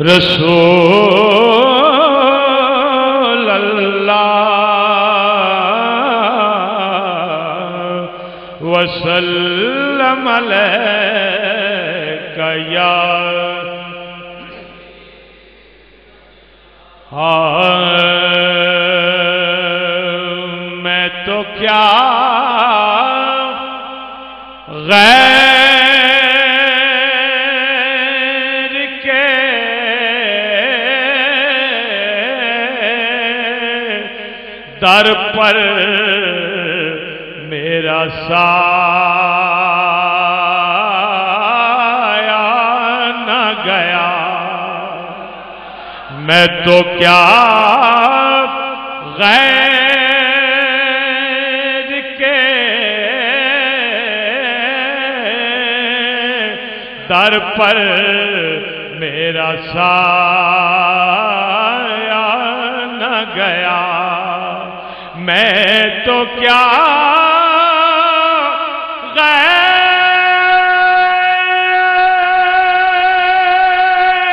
رسول اللہ وسلم علیک یا میں تو کیا غیر کے در پر میرا سایہ نہ گیا، میں تو کیا غیر کے در پر میرا سایہ نہ گیا، میں تو کیا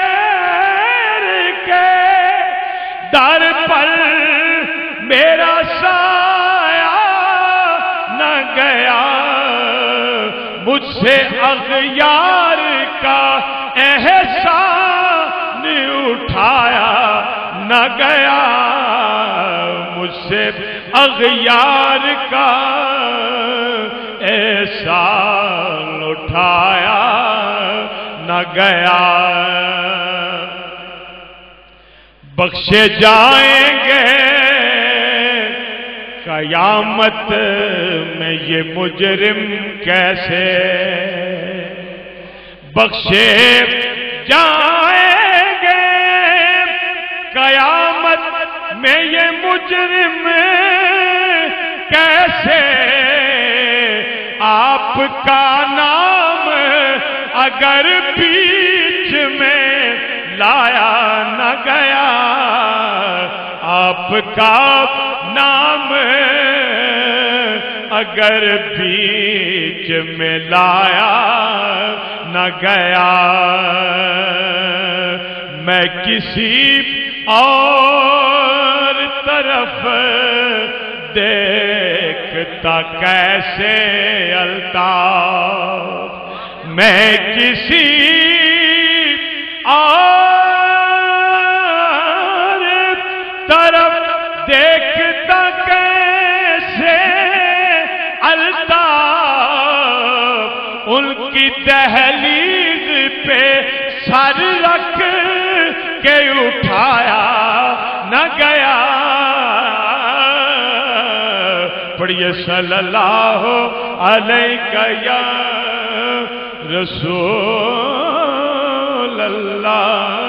غیر کے در پر میرا سایہ نہ گیا، مجھ سے اغیار کا احسان اٹھایا نہ گیا، مجھ سے اغیار کا احسان اٹھایا نہ گیا، بخشے جائیں گے قیامت میں یہ مجرم کیسے، بخشے جائیں گے قیامت میں یہ مجرم کیسے، آپ کا نام اگر بیچ میں لایا نہ گیا، آپ کا نام اگر بیچ میں لایا نہ گیا، میں کسی اور طرف دیکھتا کیسے الطاف، میں کسی اور طرف دیکھتا کیسے الطاف، ان کی دہلیز پہ سر رکھ کے اٹھایا نہ گیا، پڑھیے صلی اللہ علیہ یا رسول اللہ